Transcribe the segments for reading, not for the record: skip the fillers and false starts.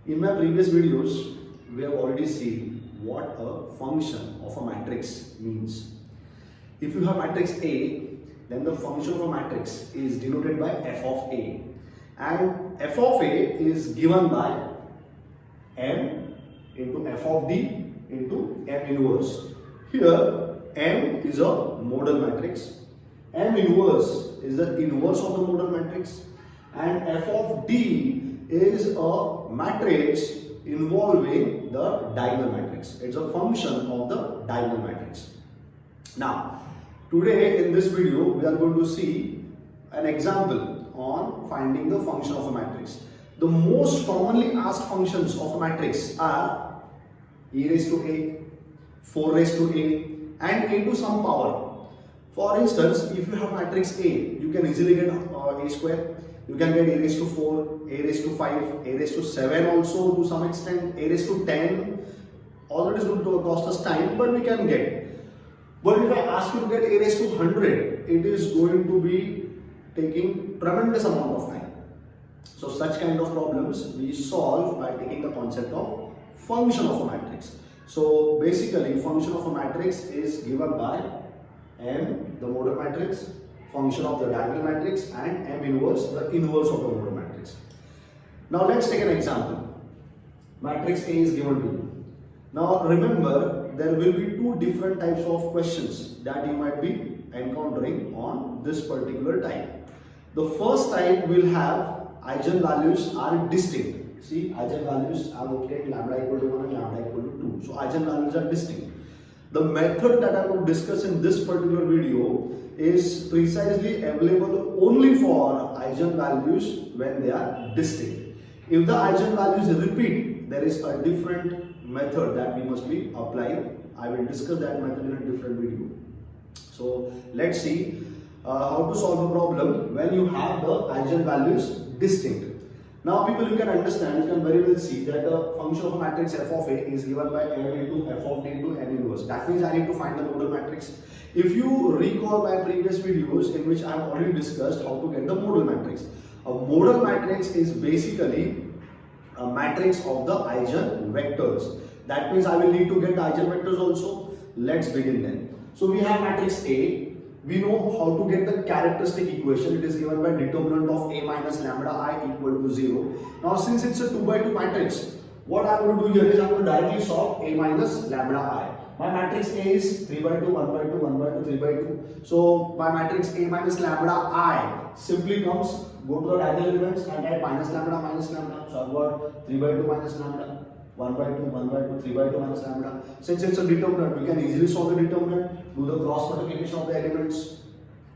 In my previous videos, we have already seen what a function of a matrix means. If you have matrix A, then the function of a matrix is denoted by f of A. And f of A is given by m into f of d into m inverse. Here, m is a modal matrix, m inverse is the inverse of the modal matrix, and f of d is a matrix involving the diagonal matrix. It's a function of the diagonal matrix. Now, today in this video, we are going to see an example on finding the function of a matrix. The most commonly asked functions of a matrix are e raised to a, 4 raised to a, and a to some power. For instance, if you have matrix A, you can easily get a square. You can get a raised to 4, a raised to 5, a raised to 7 also to some extent, a raised to 10. All that is going to cost us time, but we can get. But if I ask you to get a raised to 100, it is going to be taking tremendous amount of time. So such kind of problems we solve by taking the concept of function of a matrix. So basically, function of a matrix is given by m, the modal matrix, function of the diagonal matrix, and m inverse, the inverse of the modal matrix. Now let's take an example. Matrix A is given to you. Now remember, there will be two different types of questions that you might be encountering on this particular type. The first type will have eigenvalues are distinct. See, eigenvalues are obtained lambda equal to 1 and lambda equal to 2. So eigenvalues are distinct. The method that I will discuss in this particular video is precisely available only for eigenvalues when they are distinct. If the eigenvalues repeat, there is a different method that we must be applying. I will discuss that method in a different video. So let's see how to solve a problem when you have the eigenvalues distinct. Now people, you can understand, you can very well see that the function of a matrix f of A is given by m into f of d into n inverse. That means I need to find the modal matrix. If you recall my previous videos in which I have already discussed how to get the modal matrix. A modal matrix is basically a matrix of the eigenvectors. That means I will need to get the eigenvectors also. Let's begin then. So we have matrix A. We know how to get the characteristic equation. It is given by determinant of A minus lambda I equal to 0. Now since it's a 2 by 2 matrix, what I am going to do here is I am going to directly solve A minus lambda I. My matrix A is 3 by 2, 1 by 2, 1 by 2, 3 by 2. So my matrix A minus lambda I simply comes, go to the diagonal elements and add minus lambda minus lambda. So I've got 3 by 2 minus lambda, 1 by 2, 1 by 2, 3 by 2 minus lambda. Since it's a determinant, we can easily solve the determinant, do the cross multiplication of the elements,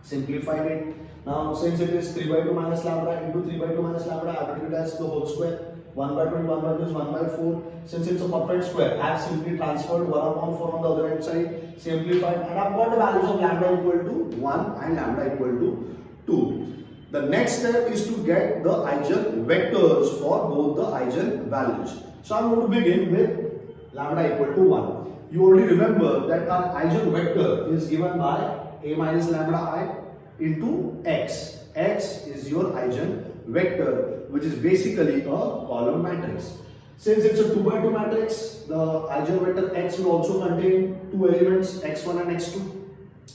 simplify it. Now since it is 3 by 2 minus lambda into 3 by 2 minus lambda, I will treat it as the whole square. 1 by 2 into 1 by 2 is 1 by 4. Since it's a perfect square, I have simply transferred 1 upon 4 on the other hand side, simplified, and I've got the values of lambda equal to 1 and lambda equal to 2. The next step is to get the eigenvectors for both the eigenvalues. So I'm going to begin with lambda equal to 1. You already remember that our eigenvector is given by A minus lambda I into x. X is your eigenvector, which is basically a column matrix. Since it's a 2 by 2 matrix, the eigenvector x will also contain two elements, x1 and x2.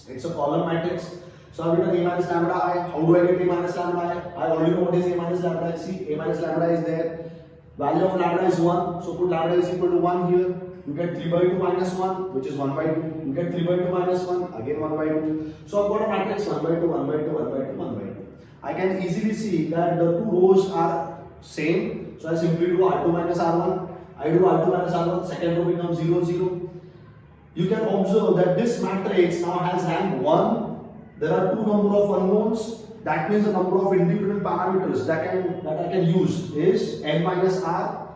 It's a column matrix. So I've written A minus lambda I. How do I get A minus lambda I? I already know what is A minus lambda I. See, A minus lambda is there. Value of lambda is 1. So put lambda is equal to 1 here. You get 3 by 2 minus 1, which is 1 by 2. You get 3 by 2 minus 1, again 1 by 2. So I've got a matrix 1 by 2, 1 by 2, 1 by 2, 1 by 2. I can easily see that the two rows are same. So I simply do R2 minus R1. I do R2 minus R1. Second row becomes 0, 0. You can observe that this matrix now has rank 1. There are two number of unknowns. That means the number of independent parameters that I can use is n minus r.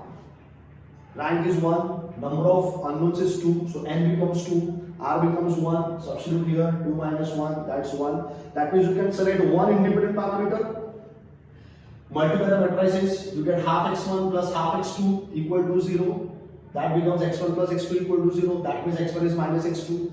Rank is 1. Number of unknowns is 2. So n becomes 2. R becomes 1. Substitute here. 2 minus 1. That's 1. That means you can select one independent parameter. Multiply the matrices. You get half x1 plus half x2 equal to 0. That becomes x1 plus x2 equal to 0. That means x1 is minus x2.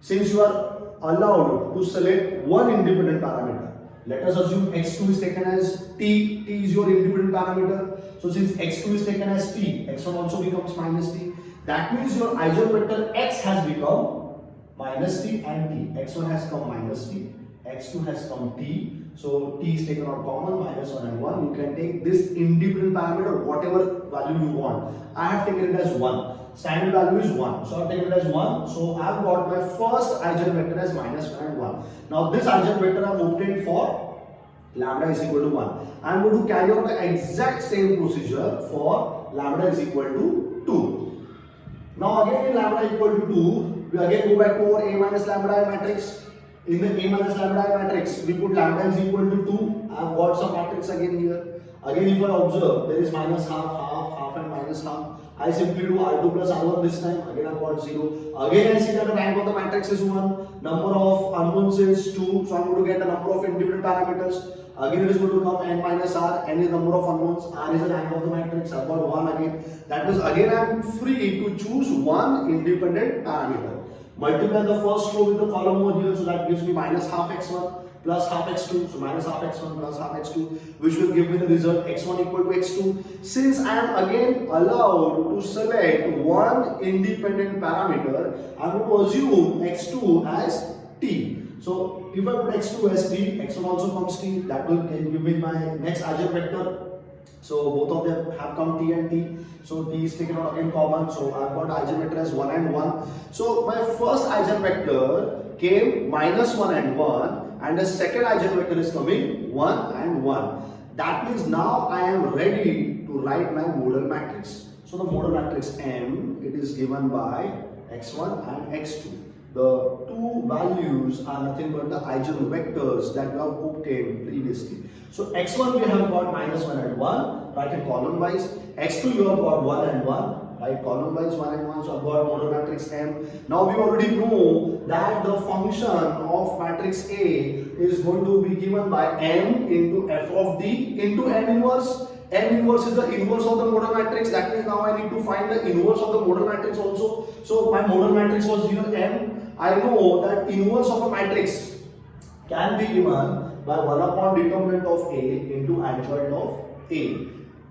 Since you are allowed to select one independent parameter, Let us assume x2 is taken as t. T is your independent parameter. So since x2 is taken as t, x1 also becomes minus t. That means your eigenvector x has become minus t and t. x1 has come minus t, x2 has come t. So t is taken out common, minus 1 and 1. You can take this independent parameter, whatever value you want. I have taken it as 1. Standard value is 1. So I have taken it as 1. So I have got my first eigenvector as minus 1 and 1. Now this eigenvector I have obtained for lambda is equal to 1. I am going to carry out the exact same procedure for lambda is equal to 2. Now again in lambda equal to 2, we again go back to our A minus lambda matrix. In the A minus lambda matrix, we put lambda is equal to 2. I have got some matrix again here. Again if I observe, there is minus half, half, half and minus half. I simply do R2 plus R1 this time. Again I have got 0. Again I see that the rank of the matrix is 1. Number of unknowns is 2. So I am going to get the number of independent parameters. Again it is going to come n minus r. N is number of unknowns. R is the rank of the matrix. I have got 1 again. That means again I am free to choose one independent parameter. Multiply the first row with the column over here, so that gives me minus half x1 plus half x2, so minus half x1 plus half x2, which will give me the result x1 equal to x2. Since I am again allowed to select one independent parameter, I am going to assume x2 as t. So if I put x2 as t, x1 also comes t, that will give me my next eigenvector. So both of them have come t and t. So t is taken out again common. So I have got eigenvector as 1 and 1. So my first eigenvector came minus 1 and 1, and the second eigenvector is coming 1 and 1. That means now I am ready to write my modal matrix. So the modal matrix M, it is given by x1 and x2. The two values are nothing but the eigenvectors that we have obtained previously. So x1 we have got minus 1 and 1, write it column wise. x2 you have got 1 and 1, write column wise 1 and 1. So I have got modal matrix M. Now we already know that the function of matrix A is going to be given by M into f of d into M inverse. M inverse is the inverse of the modal matrix. That means now I need to find the inverse of the modal matrix also. So my modal matrix was here M. I know that inverse of a matrix can be given by 1 upon determinant of A into adjoint of A.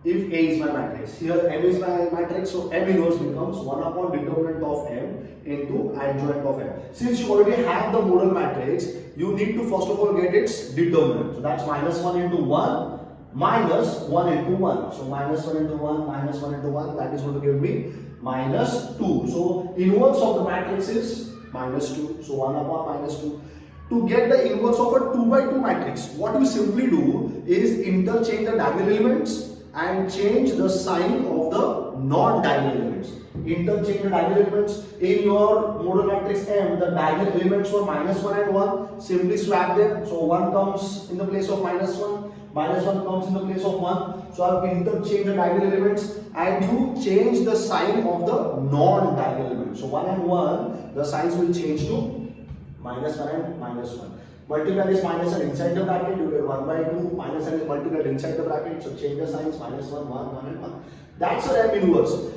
If A is my matrix, here M is my matrix, so M inverse becomes 1 upon determinant of M into adjoint of M. Since you already have the modal matrix, you need to first of all get its determinant. So that's minus 1 into 1 minus 1 into 1. So minus 1 into 1 minus 1 into 1, that is going to give me minus 2. So inverse of the matrix is minus 2. So 1 upon minus 2. To get the inverse of a 2 by 2 matrix, what you simply do is interchange the diagonal elements and change the sign of the non-diagonal elements. Interchange the diagonal elements. In your modal matrix M, the diagonal elements were minus 1 and 1. Simply swap them. So 1 comes in the place of minus 1. Minus 1 comes in the place of 1. So I have interchanged the diagonal elements and you change the sign of the non-diagonal elements. So 1 and 1, the signs will change to minus 1 and minus 1. Multiply this minus and inside the bracket, you get 1 by 2. Minus and is multiplied inside the bracket. So change the signs, minus 1, 1, 1 and 1. That's your M inverse.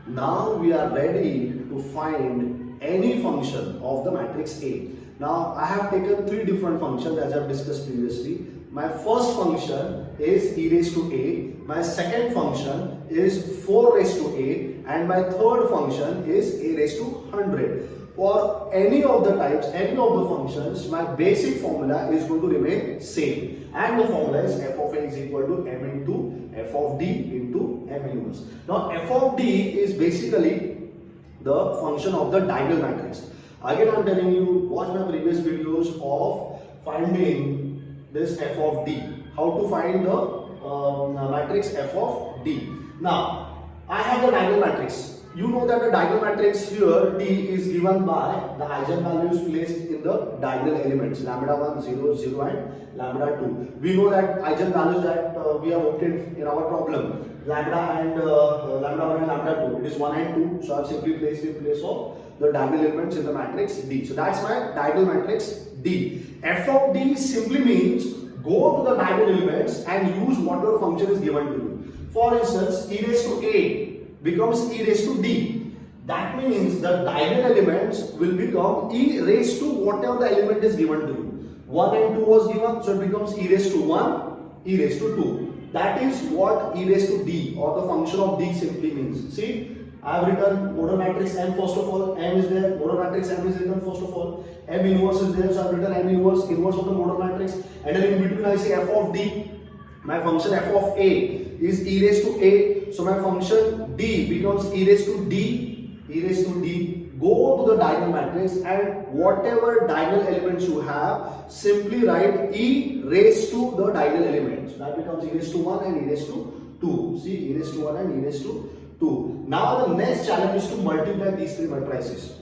Now we are ready to find any function of the matrix A. Now I have taken three different functions as I have discussed previously. My first function is e raised to A. My second function is 4 raised to A. And my third function is a raised to 100. For any of the types, any of the functions, my basic formula is going to remain same. And the formula is f of a is equal to m into f of d into m inverse. Now f of d is basically the function of the diagonal matrix. Again I am telling you, watch my previous videos of finding this f of d. How to find the matrix f of d. Now I have the diagonal matrix. You know that the diagonal matrix here D is given by the eigenvalues placed in the diagonal elements lambda 1, 0, 0 and lambda 2. We know that eigenvalues that we have obtained in our problem, lambda and lambda 1 and lambda 2, it is 1 and 2. So I have simply placed in place of the diagonal elements in the matrix D. So that's my diagonal matrix D. F of D simply means go to the diagonal elements and use whatever function is given to you. For instance, e raised to A becomes e raised to d. That means the diagonal elements will become e raised to whatever the element is given to you. 1 and 2 was given, so it becomes e raised to 1, e raised to 2. That is what e raised to d or the function of d simply means. See, I have written model matrix M first of all, M is there, model matrix M is written first of all, M inverse is there, so I have written M inverse, inverse of the model matrix, and then in between I say f of d. My function f of a is e raised to a, so my function d becomes e raised to d, e raised to d. Go to the diagonal matrix and whatever diagonal elements you have, simply write e raised to the diagonal elements. That becomes e raised to 1 and e raised to 2. See, e raised to 1 and e raised to 2. Now the next challenge is to multiply these three matrices.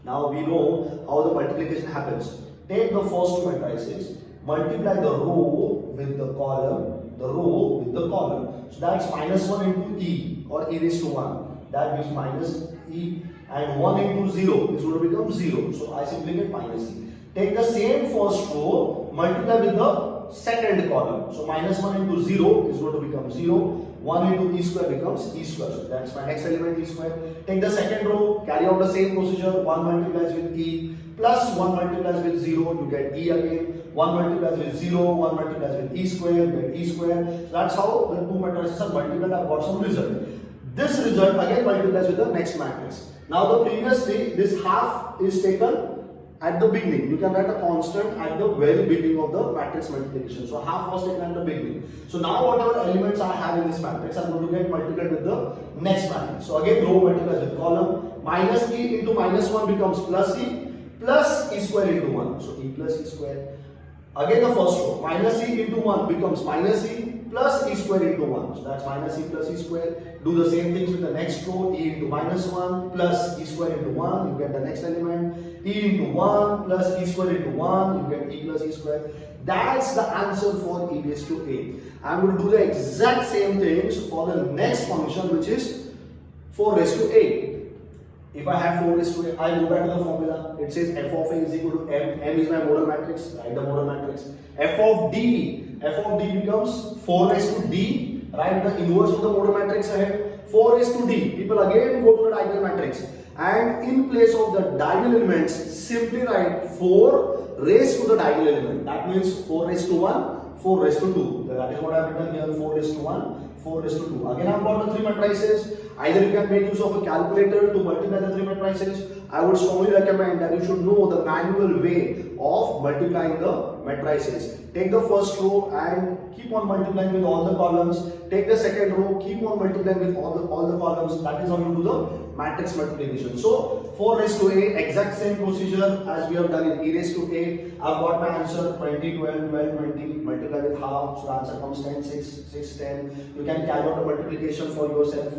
Now we know how the multiplication happens. Take the first two matrices, multiply the row with the column, So that's minus 1 into e or e raised to 1. That gives minus e, and 1 into 0 is going to become 0. So I simply get minus e. Take the same first row, multiply with the second column. So minus 1 into 0 is going to become 0. 1 into e square becomes e square. So that's my next element, e square. Take the second row, carry out the same procedure. 1 multiplies with e, plus 1 multiplies with 0, you get e again. 1 multiplies with 0, 1 multiplies with e square, you get e square. So that's how the two matrices are multiplied. I've got some result. This result again multiplies with the next matrix. Now the previously this half is taken at the beginning. You can write a constant at the very beginning of the matrix multiplication. So half was taken at the beginning. So now whatever elements I have in this matrix are going to get multiplied with the next matrix. So again row multiplies with column. Minus e into minus 1 becomes plus e square into 1. So e plus e square. Again the first row. Minus e into 1 becomes minus e plus e square into 1. So that's minus e plus e square. Do the same things with the next row. E into minus 1 plus e square into 1. You get the next element. E into 1 plus e square into 1. You get e plus e square. That's the answer for e raised to a. I'm going to do the exact same things for the next function, which is 4 raised to a. If I have 4 raised to a, I go back to the formula. It says f of a is equal to m. M is my model matrix. Write the model matrix. F of d becomes 4 raised to d. Write the inverse of the model matrix ahead. 4 raised to d. People again go to the diagonal matrix. And in place of the diagonal elements, simply write 4 raised to the diagonal element. That means 4 raised to 1, 4 raised to 2. That is what I have written here, 4 raised to 1, 4 raised to 2. Again, I have got the 3 matrices. Either you can make use of a calculator to multiply the 3 matrices. I would strongly recommend that you should know the manual way of multiplying the matrices. Take the first row and keep on multiplying with all the columns. Take the second row, keep on multiplying with all the columns. That is how you do the matrix multiplication. So 4 raised to a, exact same procedure as we have done in e raised to a. I've got my answer 20, 12, 12, 20, multiply with half. So the answer comes 10, 6, 6, 10. You can carry out the multiplication for yourself.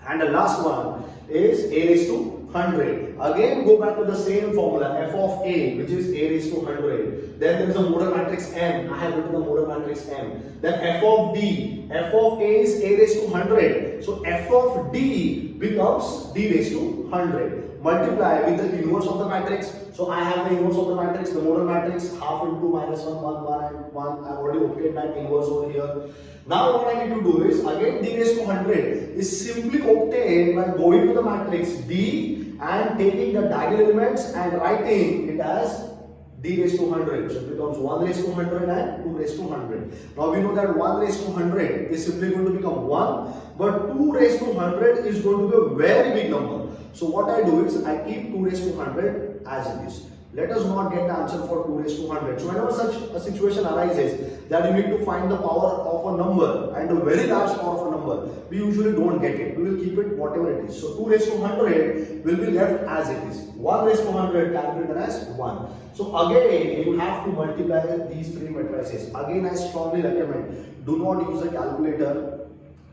And the last one is a raised to 100. Again, go back to the same formula, f of a, which is a raised to 100. Then there is a model matrix M. I have written the model matrix M. Then f of d. F of a is a raised to 100. So f of d becomes d raised to 100. Multiply with the inverse of the matrix. So I have the inverse of the matrix, the model matrix, half into minus 1, 1, 1, and 1. I have already obtained that inverse over here. Now what I need to do is, again d raised to 100 is simply obtained by going to the matrix D and taking the diagonal elements and writing it as d raised to 100. So it becomes 1 raised to 100 and 2 raised to 100. Now we know that 1 raised to 100 is simply going to become 1, but 2 raised to 100 is going to be a very big number. So what I do is I keep 2 raised to 100 as it is. Let us not get the answer for 2 raised to 100. So whenever such a situation arises that you need to find the power of a number and a very large power of a number, we usually don't get it. We will keep it whatever it is. So 2 raised to 100 will be left as it is. 1 raised to 100 can be written as 1. So again, you have to multiply these 3 matrices. Again, I strongly recommend, do not use a calculator.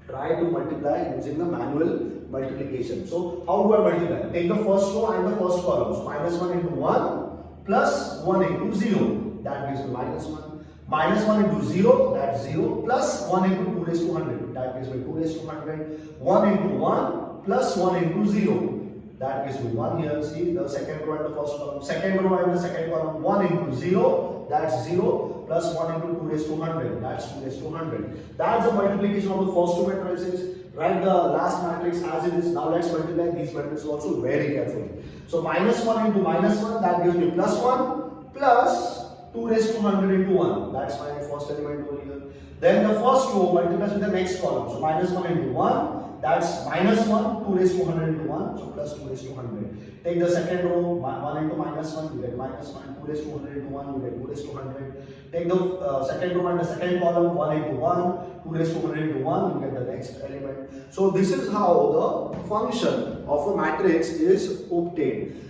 Try to multiply using the manual multiplication. So how do I multiply? Take the first row and the first column. So minus 1 into 1 plus 1 into 0. That gives me minus 1. Minus 1 into 0, that's 0. Plus 1 into 2 raised to 100. That gives me 2 raised to 100. 1 into 1 plus 1 into 0. That gives me 1 here. See the second row and the first column. Second row and the second column. 1 into 0, that's 0. Plus 1 into 2 raised to 100. That's 2 raised to 100. That's the multiplication of the first 2 matrices. Write the last matrix as it is. Now let's multiply these matrices also very carefully. So minus 1 into minus 1, that gives me plus 1 plus 2 raised to 100 into 1. That's my first element over here. Then the first row multiplies with the next column. So minus 1 into 1. That's minus 1, 2 raised to 100 into 1. So plus 2 raised to 100. Take the second row, 1 into minus 1, you get minus 1. 2 raised to 100 into 1, you get 2 raised to 100. Take the second row and the second column, 1 into 1. 2 raised to 100 into 1, you get the next element. So this is how the function of a matrix is obtained.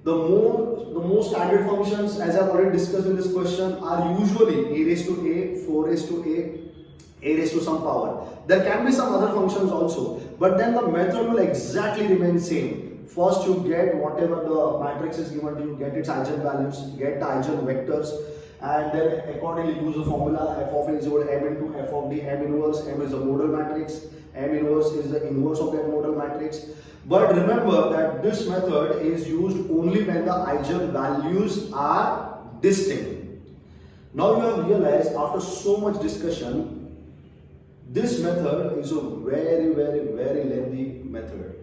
The more standard functions, as I've already discussed in this question, are usually a raised to a, 4 raised to a raised to some power. There can be some other functions also, but then the method will exactly remain same. First you get whatever the matrix is given to you, get its eigenvalues, get the eigenvectors, and then accordingly use the formula f of a is equal to m into f of d. M inverse, m is the modal matrix, m inverse is the inverse of that modal matrix. But remember that this method is used only when the eigenvalues are distinct. Now you have realized after so much discussion, this method is a very lengthy method.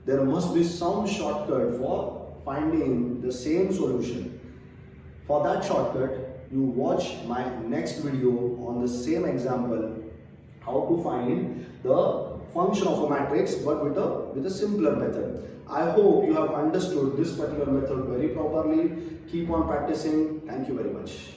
There must be some shortcut for finding the same solution. For that shortcut, you watch my next video on the same example, how to find the function of a matrix but with a simpler method. I hope you have understood this particular method very properly. Keep on practicing. Thank you very much.